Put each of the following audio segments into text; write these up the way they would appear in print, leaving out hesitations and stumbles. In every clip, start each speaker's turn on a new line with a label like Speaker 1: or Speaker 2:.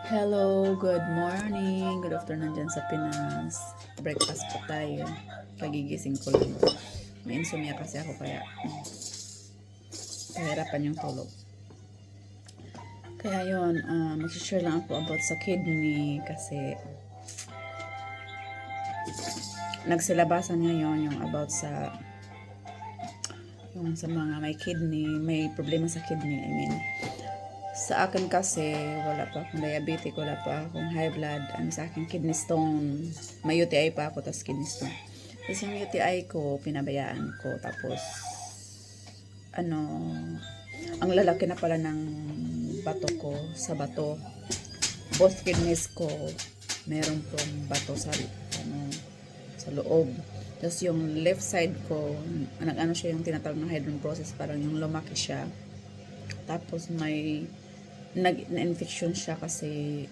Speaker 1: Hello, good morning, good afternoon dyan sa Pinas. Breakfast po tayo. Kagigising ko lang. May insomnia kasi ako kaya pahirapan yung tulog. Kaya yun, mag-share lang ako about sa kidney kasi nagsilabasan ngayon yung about sa mga may kidney, may problema sa kidney, sa akin kasi, wala pa akong diabetic, wala pa akong high blood. Ang sa akin, kidney stone. May UTI pa ako, tas kidney stone. Tapos yung UTI ko, pinabayaan ko. Tapos, ang lalaki na pala ng bato ko, sa bato. Both kidneys ko, meron pong bato sa loob. Tapos yung left side ko, siya yung tinatawag na hydron process, parang yung lumaki siya. Tapos may na-infection siya kasi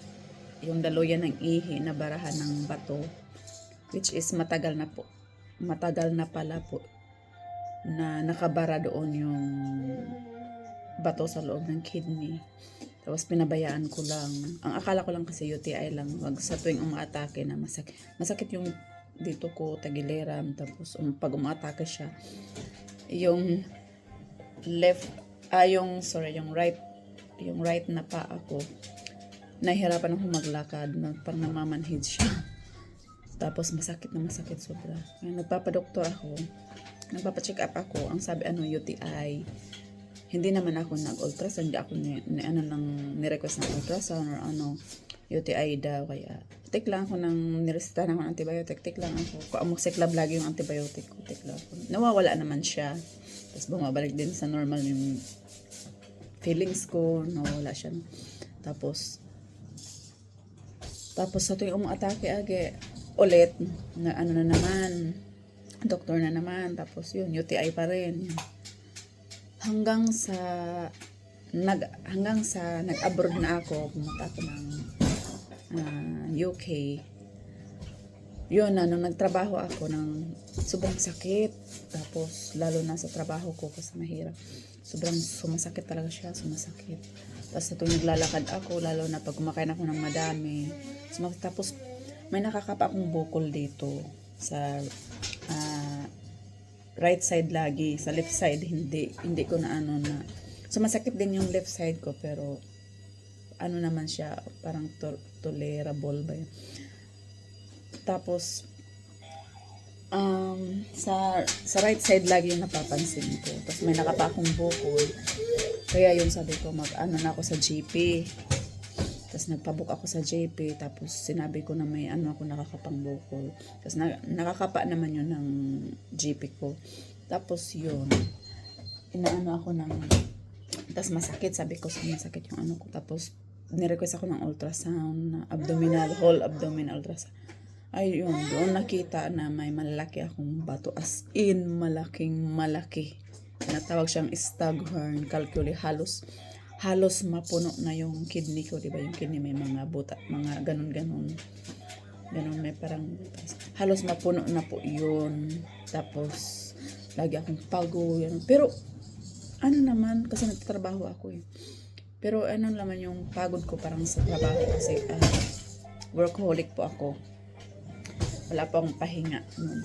Speaker 1: yung daluyan ng ihi na barahan ng bato, which is matagal na pala po na nakabara doon yung bato sa loob ng kidney. Tapos pinabayaan ko lang. Ang akala ko lang kasi UTI lang. Wag sa tuwing umaatake na masakit yung dito ko, tagiliran. Tapos pag umaatake siya, yung yung right na paa ko, nahihirapan akong maglakad, parang namamanhid siya. Tapos masakit sobra. Kaya nagpapacheck up ako, ang sabi UTI. Hindi naman ako nag-ultrasound, hindi ako ni-request ng ultrasound or UTI daw. Kaya take lang ako nireseta ng antibiotic, take lang ako. Kung amoxiclav lagi yung antibiotic ko, take lang ako. Nawawala naman siya. Tapos bumabalik din sa normal yung feelings ko, nawala siya. Tapos sa tuwing umatake ulit, na na naman, doktor na naman, tapos yun, UTI pa rin. Hanggang sa nag-abroad na ako, pumunta ako ng UK. Yun nung nagtrabaho ako ng sobrang sakit. Tapos lalo na sa trabaho ko kasi mahirap. Sobrang sumasakit talaga siya, sumasakit. Tapos ito naglalakad ako, lalo na pag kumakain ako ng madami. Tapos may nakakapa akong bukol dito sa right side lagi, sa left side hindi ko na sumasakit din yung left side ko, pero naman siya, parang tolerable ba yun. Tapos sa right side lagi yung napapansin ko. Tapos may nakapa akong bukol. Kaya yung sabi ko, na ako sa GP. Tapos nagpabook ako sa GP. Tapos sinabi ko na may ako nakakapang bukol. Tapos nakakapa naman yun ng GP ko. Tapos yun, tapos masakit. Sabi ko, masakit yung ko. Tapos nirequest ako ng ultrasound, whole abdominal ultrasound. Ay yun, doon nakita na may malaki akong bato, as in malaking malaki. Natawag siyang Staghorn calculi. Halos mapuno na yung kidney ko, diba? Yung kidney may mga buta, mga ganun, may parang butas. Halos mapuno na po yun. Tapos lagi akong pagod, yan. Pero naman, kasi nagtatrabaho ako Pero naman yung pagod ko parang sa trabaho kasi workaholic po ako. Wala pa akong pahinga nun.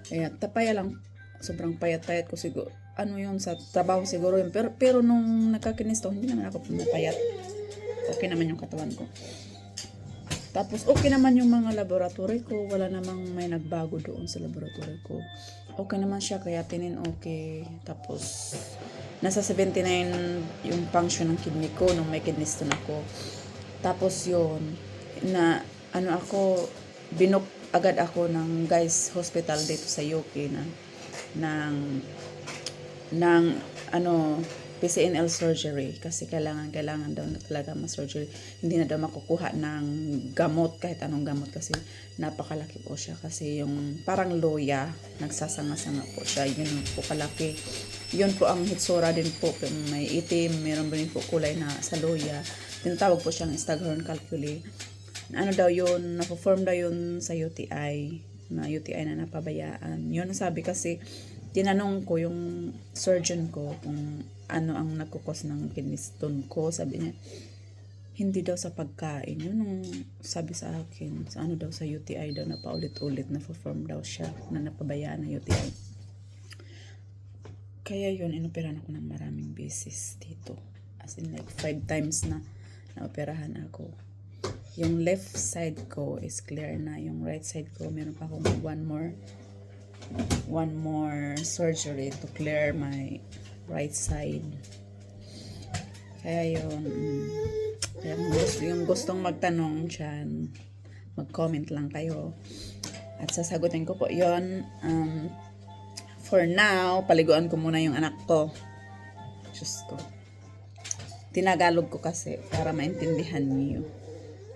Speaker 1: Kaya tapaya lang, sobrang payat-payat ko siguro. Yun, sa trabaho siguro yun. Pero nung nagkakinisto, hindi naman ako pumapayat. Okay naman yung katawan ko. Tapos okay naman yung mga laboratory ko. Wala namang may nagbago doon sa laboratory ko. Okay naman siya, creatinine okay. Tapos nasa 79 yung function ng kidney ko nung may kidney stone ako. Tapos yun, binook agad ako ng Guy's Hospital dito sa UK ng PCNL surgery, kasi kailangan daw na talaga ma-surgery. Hindi na daw makukuha ng gamot, kahit anong gamot, kasi napakalaki po siya. Kasi yung parang loya, nagsasanga-sanga po siya. Yun po kalaki. Yun po ang hitsura din po. May itim, meron rin po kulay na sa loya. Tinatawag po siyang Staghorn calculi. Daw yun, napo-form daw yun sa UTI na napabayaan. Yun ang sabi, kasi tinanong ko yung surgeon ko kung ano ang nagkukos ng kidney stone ko. Sabi niya, Hindi daw sa pagkain. Yun ang sabi sa akin. Sa ano daw sa UTI daw na paulit-ulit na form daw siya na napabayaan na UTI. Kaya yun, inoperahan ako ng maraming beses dito. As in like 5 times na naoperahan ako. Yung left side ko is clear na. Yung right side ko, meron pa akong one more surgery to clear my right side. Kaya yun, kaya yung gustong magtanong dyan, mag-comment lang kayo. At sasagutin ko po yun. For now, paliguan ko muna yung anak ko. Diyos ko. Tinagalog ko kasi para maintindihan niyo.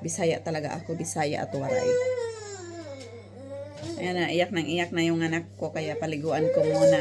Speaker 1: Bisaya talaga ako, Bisaya at waray. Ayan na, iyak na yung anak ko, kaya paliguan ko muna.